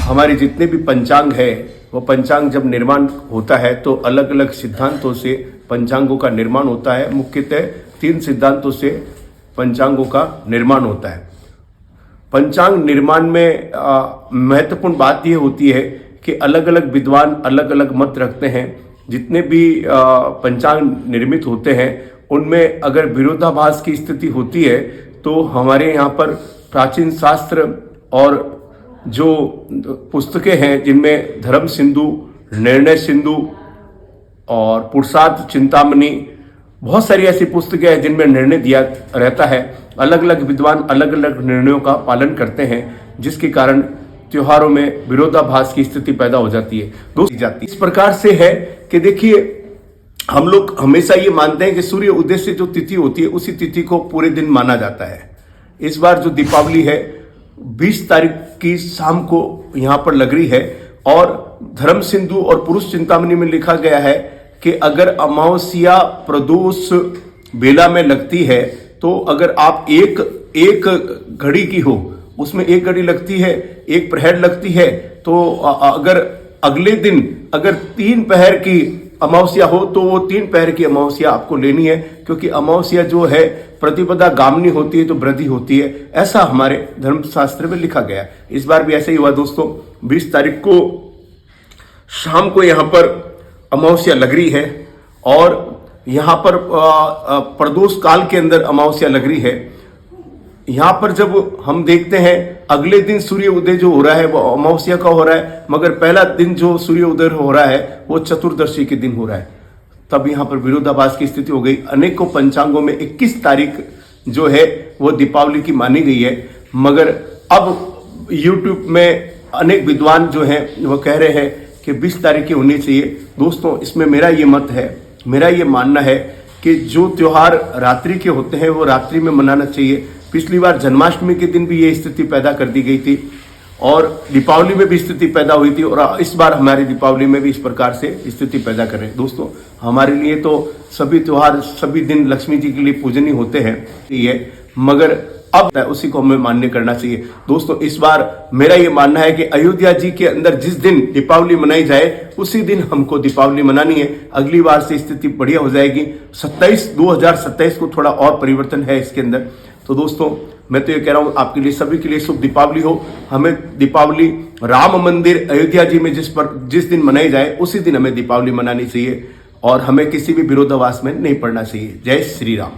हमारे जितने भी पंचांग है वो पंचांग जब निर्माण होता है तो अलग अलग सिद्धांतों से पंचांगों का निर्माण होता है। मुख्यतः 3 सिद्धांतों से पंचांगों का निर्माण होता है। पंचांग निर्माण में महत्वपूर्ण बात यह होती है कि अलग अलग विद्वान अलग अलग मत रखते हैं। जितने भी पंचांग निर्मित होते हैं उनमें अगर विरोधाभास की स्थिति होती है तो हमारे यहाँ पर प्राचीन शास्त्र और जो पुस्तकें हैं जिनमें धर्म सिंधु, निर्णय सिंधु और पुरुषार्थ चिंतामणि, बहुत सारी ऐसी पुस्तकें हैं जिनमें निर्णय दिया रहता है। अलग अलग विद्वान अलग अलग निर्णयों का पालन करते हैं जिसके कारण त्योहारों में विरोधाभास की स्थिति पैदा हो जाती है। दोस्तों इस प्रकार से है कि देखिए, हम लोग हमेशा ये मानते हैं कि सूर्य उदय से जो तिथि होती है उसी तिथि को पूरे दिन माना जाता है। इस बार जो दीपावली है 20 तारीख की शाम को यहाँ पर लग रही है और धर्म सिंधु और पुरुष चिंतामणि में लिखा गया है कि अगर अमावस्या प्रदोष बेला में लगती है तो अगर आप एक घड़ी की हो, उसमें 1 घड़ी लगती है, 1 प्रहर लगती है, तो अगर अगले दिन अगर 3 पहर की अमावस्या हो तो वो 3 पहर की अमावस्या आपको लेनी है, क्योंकि अमावस्या जो है प्रतिपदा गामनी होती है तो वृद्धि होती है, ऐसा हमारे धर्मशास्त्र में लिखा गया है। इस बार भी ऐसा ही हुआ दोस्तों। 20 तारीख को शाम को यहाँ पर अमावस्या लग रही है और यहाँ पर प्रदोष काल के अंदर अमावस्या लग रही है। यहाँ पर जब हम देखते हैं अगले दिन सूर्य उदय जो हो रहा है वो अमावस्या का हो रहा है, मगर पहला दिन जो सूर्य उदय हो रहा है वो चतुर्दशी के दिन हो रहा है। तब यहाँ पर विरोधाभास की स्थिति हो गई। अनेकों पंचांगों में 21 तारीख जो है वो दीपावली की मानी गई है, मगर अब YouTube में अनेक विद्वान जो हैं वो कह रहे हैं कि 20 तारीख की होनी चाहिए। दोस्तों इसमें मेरा ये मत है, मेरा ये मानना है कि जो त्योहार रात्रि के होते हैं वो रात्रि में मनाना चाहिए। पिछली बार जन्माष्टमी के दिन भी ये स्थिति पैदा कर दी गई थी और दीपावली में भी स्थिति पैदा हुई थी और इस बार हमारी दीपावली में भी इस प्रकार से स्थिति पैदा कर रहे हैं। दोस्तों हमारे लिए तो सभी त्योहार सभी दिन लक्ष्मी जी के लिए पूजनीय होते हैं, ये मगर अब उसी को हमें मान्य करना चाहिए। दोस्तों इस बार मेरा ये मानना है कि अयोध्या जी के अंदर जिस दिन दीपावली मनाई जाए उसी दिन हमको दीपावली मनानी है। अगली बार से स्थिति बढ़िया हो जाएगी। 2027 को थोड़ा और परिवर्तन है इसके अंदर। तो दोस्तों मैं तो ये कह रहा हूँ आपके लिए सभी के लिए शुभ दीपावली हो। हमें दीपावली राम मंदिर अयोध्या जी में जिस दिन मनाई जाए उसी दिन हमें दीपावली मनानी चाहिए और हमें किसी भी विरोधाभास में नहीं पड़ना चाहिए। जय श्री राम।